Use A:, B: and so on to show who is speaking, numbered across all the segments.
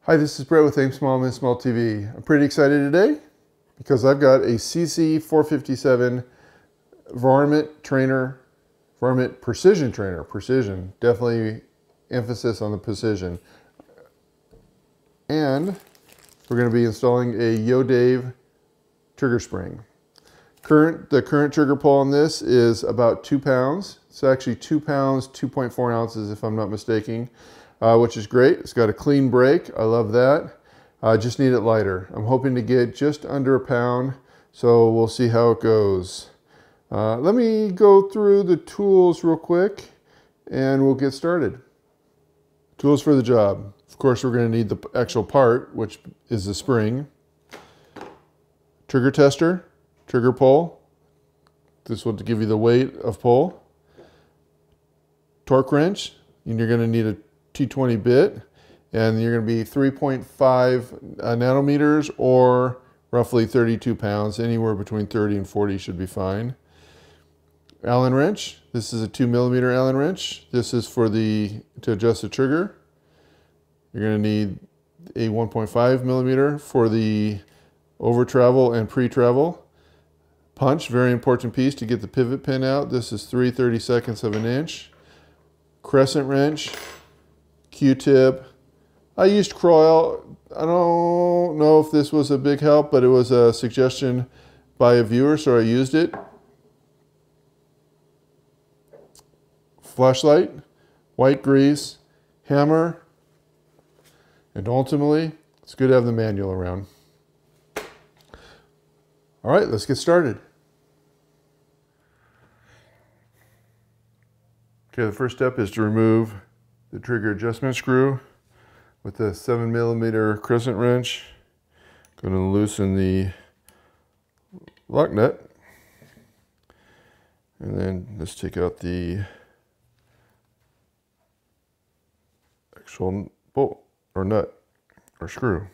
A: Hi, this is Brett with Aim Small, Miss Small TV. I'm pretty excited today because I've got a CC457 Varmint Precision Trainer. Precision, definitely emphasis on the precision. And we're going to be installing a Yodave trigger spring. The current trigger pull on this is about 2 pounds. It's actually 2 pounds, 2.4 ounces if I'm not mistaken. Which is great. It's got a clean brake. I love that. I just need it lighter. I'm hoping to get just under a pound, so we'll see how it goes. Let me go through the tools real quick and we'll get started. Tools for the job. Of course, we're going to need the actual part, which is the spring. Trigger tester, trigger pull. This will give you the weight of pull. Torque wrench, and you're going to need a T20 bit, and you're going to be 3.5 nanometers or roughly 32 pounds. Anywhere between 30 and 40 should be fine. Allen wrench. This is a 2mm Allen wrench. This is for to adjust the trigger. You're going to need a 1.5mm for the over travel and pre-travel. Punch, very important piece to get the pivot pin out. This is 3/32 of an inch. Crescent wrench. Q-tip. I used Croyle. I don't know if this was a big help, but it was a suggestion by a viewer, so I used it. Flashlight, white grease, hammer, and ultimately, it's good to have the manual around. All right, let's get started. Okay, the first step is to remove the trigger adjustment screw with the 7mm crescent wrench. Going to loosen the lock nut, and then let's take out the actual bolt or nut or screw.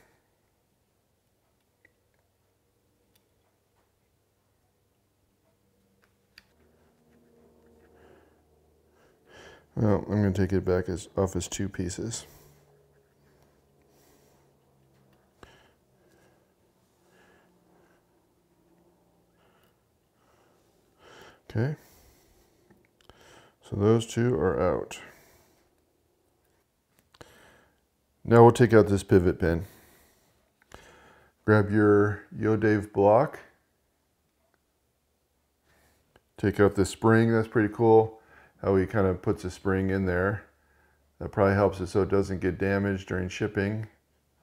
A: Well, I'm going to take it back off as 2 pieces. Okay, so those 2 are out. Now we'll take out this pivot pin. Grab your Yodave block. Take out the spring, that's pretty cool. How he kind of puts a spring in there. That probably helps it so it doesn't get damaged during shipping.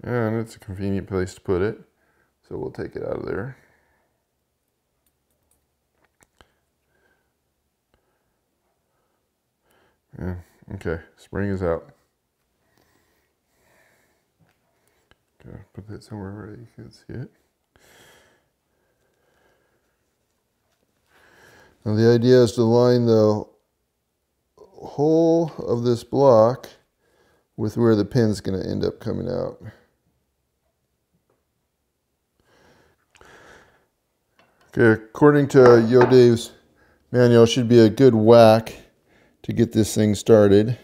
A: And it's a convenient place to put it. So we'll take it out of there. Yeah, okay, spring is out. Okay, put that somewhere where you can see it. Now the idea is to line the whole of this block with where the pin's going to end up coming out. Okay, according to Yodave's manual, it should be a good whack to get this thing started.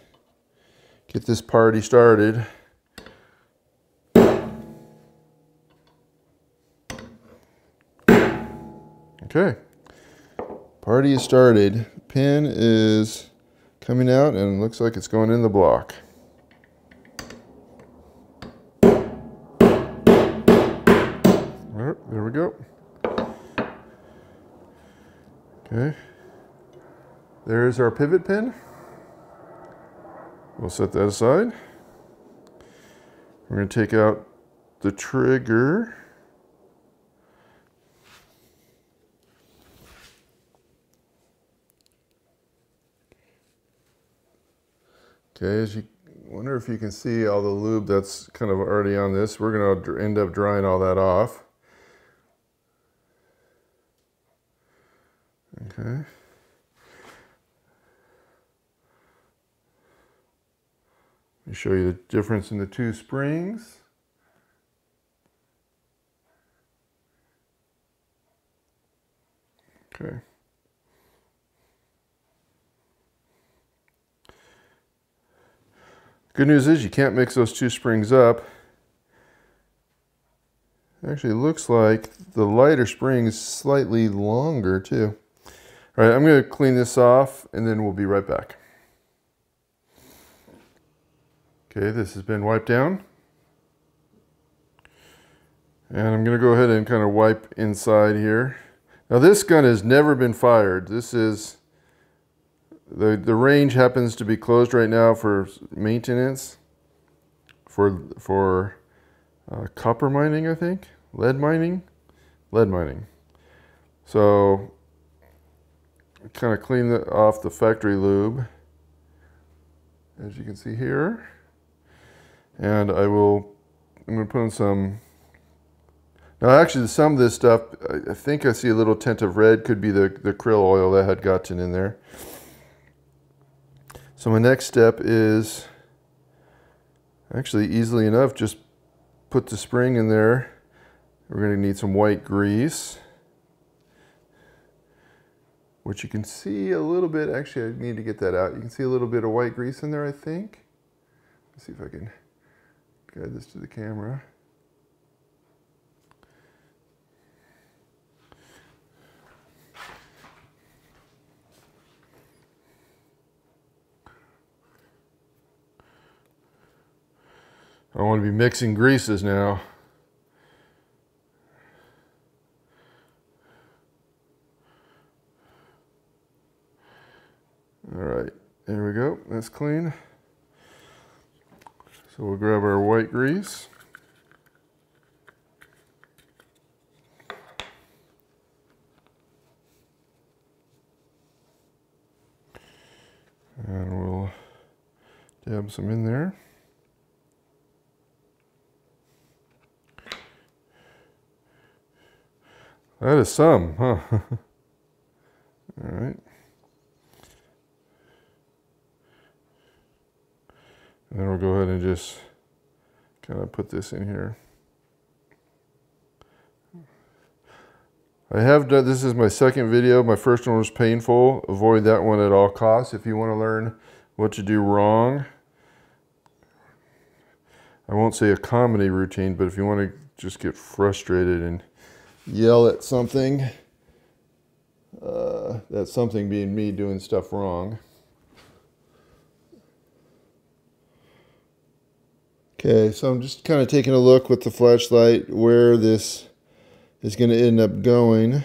A: Get this party started. Okay, party is started. Pin is coming out and looks like it's going in the block. Right, there we go. Okay, there's our pivot pin. We'll set that aside. We're going to take out the trigger. Okay, wonder if you can see all the lube that's kind of already on this. We're going to end up drying all that off. Okay. Let me show you the difference in the 2 springs. Okay. Good news is you can't mix those 2 springs up. Actually, it looks like the lighter spring is slightly longer too. All right, I'm going to clean this off and then we'll be right back. Okay, this has been wiped down. And I'm going to go ahead and kind of wipe inside here. Now this gun has never been fired. This is, the range happens to be closed right now for maintenance, for copper mining, I think. Lead mining. So kind of clean off the factory lube, as you can see here. And I'm going to put in some. Now actually some of this stuff, I think I see a little tint of red, could be the krill oil that had gotten in there. So my next step is, actually easily enough, just put the spring in there. We're going to need some white grease, which you can see a little bit. Actually, I need to get that out. You can see a little bit of white grease in there, I think. Let's see if I can guide this to the camera. I want to be mixing greases now. All right, there we go, that's clean. So we'll grab our white grease. And we'll dab some in there. That is some, huh? All right. And then we'll go ahead and just kind of put this in here. I have done, this is my second video. My first one was painful. Avoid that one at all costs if you want to learn what to do wrong. I won't say a comedy routine, but if you want to just get frustrated and yell at something, that's something being me doing stuff wrong. Okay, so I'm just kind of taking a look with the flashlight where this is going to end up going.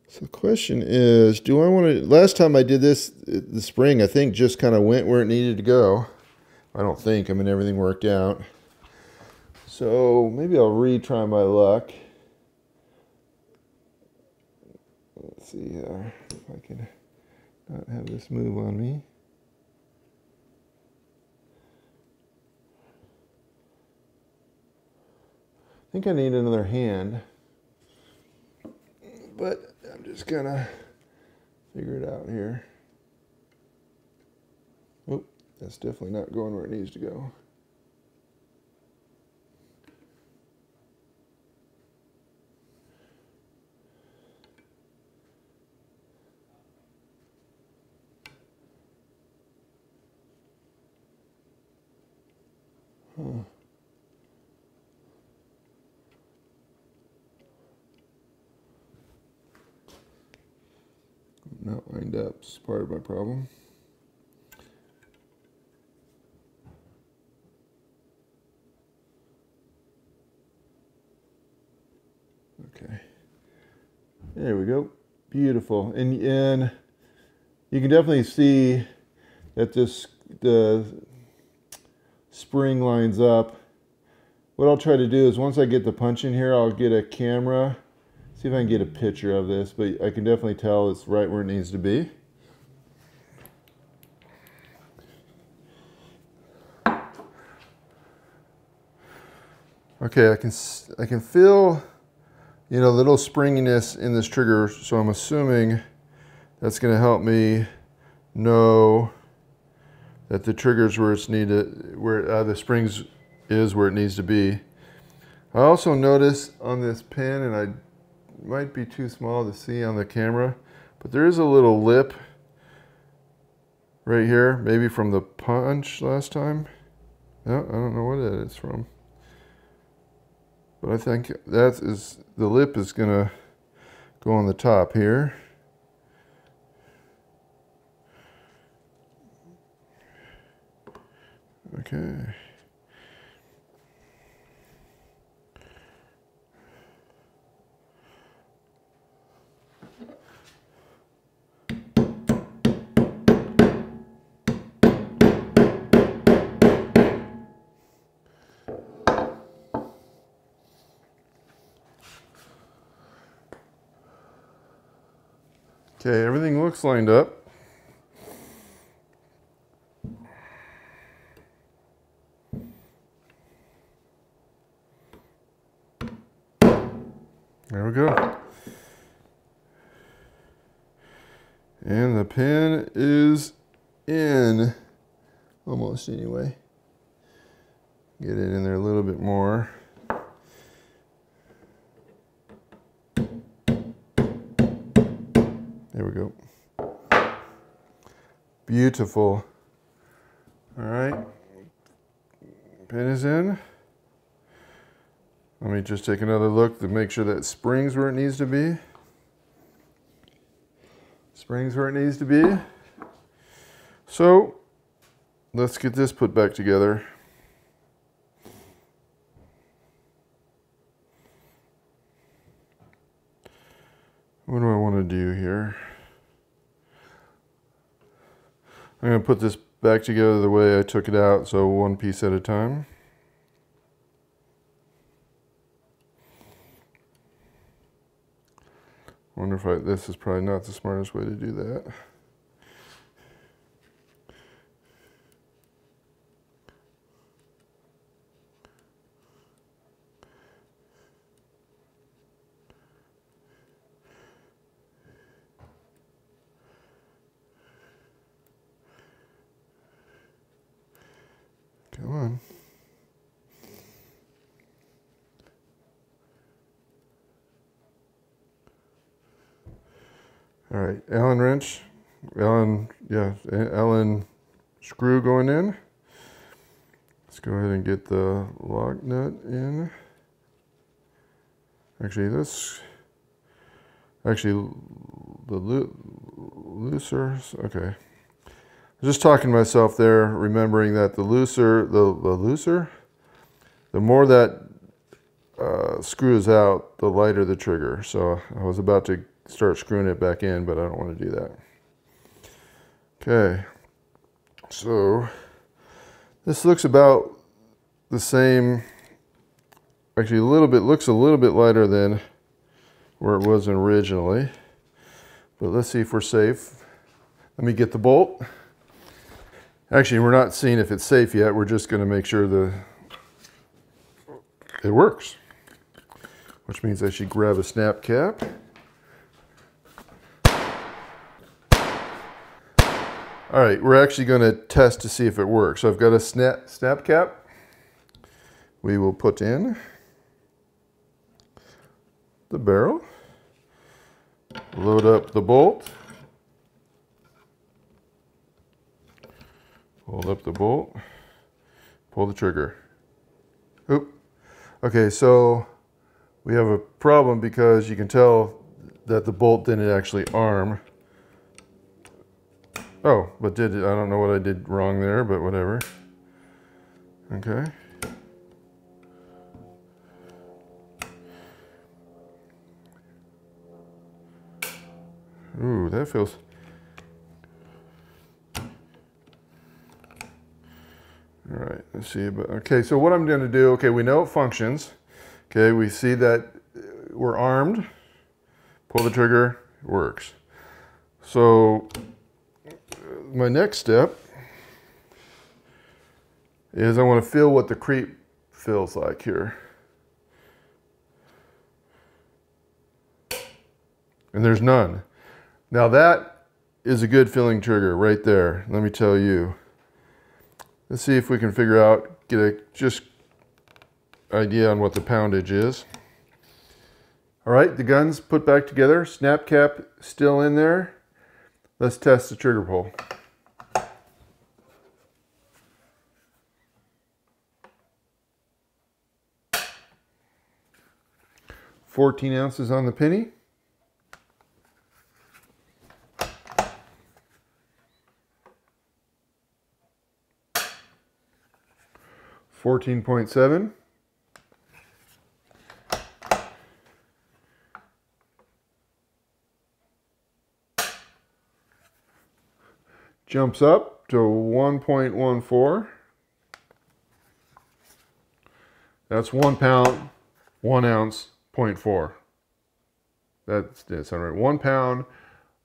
A: So the question is, do I want to, last time I did this, the spring, I think just kind of went where it needed to go. I don't think, I mean, everything worked out. So maybe I'll retry my luck. Let's see if I can not have this move on me. I think I need another hand, but I'm just gonna figure it out here. Oh, that's definitely not going where it needs to go. Huh. Not lined up, it's part of my problem. Okay, there we go, beautiful. And you can definitely see that the spring lines up. What I'll try to do is once I get the punch in here, I'll get a camera. See if I can get a picture of this, but I can definitely tell it's right where it needs to be. Okay, I can feel, you know, a little springiness in this trigger, so I'm assuming that's going to help me know that the trigger's where it's needed, where the springs is where it needs to be. I also notice on this pin, and I might be too small to see on the camera, but there is a little lip right here, maybe from the punch last time. No, I don't know what it is from. But I think that is, the lip is gonna go on the top here. Okay. Okay, everything looks lined up. There we go. And the pin is in, almost anyway. Get it in there a little bit more. There we go. Beautiful. All right, pin is in. Let me just take another look to make sure that spring's where it needs to be. Spring's where it needs to be. So let's get this put back together. What do I want to do here? I'm going to put this back together the way I took it out, so one piece at a time. Wonder if this is probably not the smartest way to do that. Come on. All right, Allen wrench, Allen screw going in. Let's go ahead and get the lock nut in. Actually, the looser, okay. I was just talking to myself there, remembering that the more that screws out, the lighter the trigger. So I was about to start screwing it back in, but I don't want to do that. Okay, so this looks about the same. Actually, looks a little bit lighter than where it was originally. But let's see if we're safe. Let me get the bolt. Actually, we're not seeing if it's safe yet. We're just going to make sure it works. Which means I should grab a snap cap. All right, we're actually going to test to see if it works. So I've got a snap cap. We will put in the barrel, load up the bolt, hold up the bolt, pull the trigger. Oop. Okay, so we have a problem because you can tell that the bolt didn't actually arm. Oh, but I don't know what I did wrong there, but whatever. Okay. Ooh, that feels... All right, let's see. But okay, so what I'm going to do, okay, we know it functions. Okay, we see that we're armed. Pull the trigger, it works. So my next step is I want to feel what the creep feels like here. And there's none. Now that is a good feeling trigger right there, let me tell you. Let's see if we can figure out, get a just idea on what the poundage is. All right, the gun's put back together, snap cap still in there. Let's test the trigger pull. 14 ounces on the penny. 14.7. Jumps up to 1.14. That's 1 pound, 1 ounce, 0.4. That's all right. 1 pound,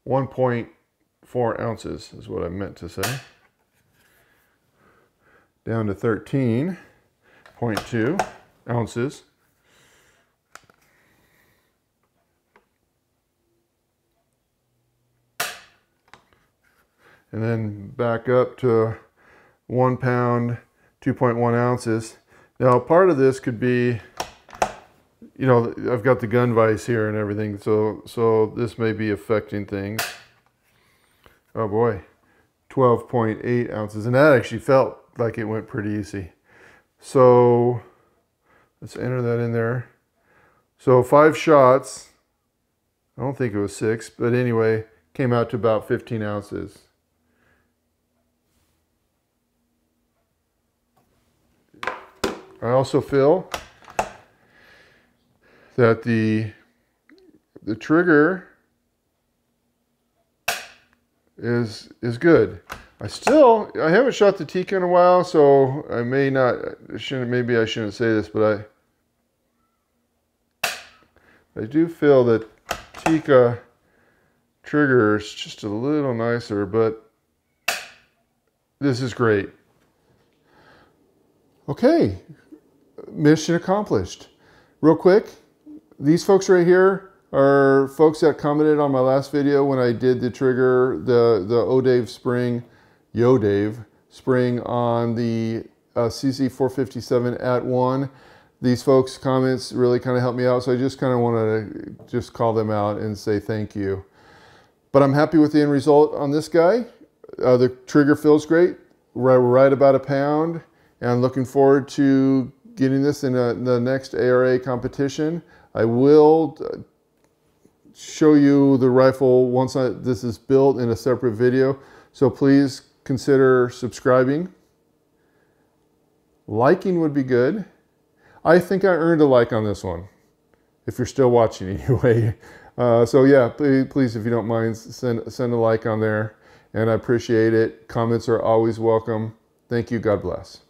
A: 1.4 ounces is what I meant to say. Down to 13.2 ounces. And then back up to 1 pound, 2.1 ounces. Now, part of this could be, you know, I've got the gun vise here and everything, so this may be affecting things. Oh boy, 12.8 ounces. And that actually felt like it went pretty easy. So let's enter that in there. So 5 shots, I don't think it was 6, but anyway, came out to about 15 ounces. I also feel that the trigger is good. I haven't shot the Tikka in a while, so I maybe I shouldn't say this, but I do feel that Tikka trigger is just a little nicer, but this is great. Okay, mission accomplished. Real quick, these folks right here are folks that commented on my last video when I did the trigger, the Yodave Spring on the CC457 at 1. These folks' comments really kind of helped me out, so I just kind of wanted to just call them out and say thank you. But I'm happy with the end result on this guy. The trigger feels great. We're right about 1 pound, and I'm looking forward to getting this in the next ARA competition. I will show you the rifle once this is built in a separate video, so please consider subscribing. Liking would be good. I think I earned a like on this one, if you're still watching anyway. So yeah, please, if you don't mind, send a like on there, and I appreciate it. Comments are always welcome. Thank you. God bless.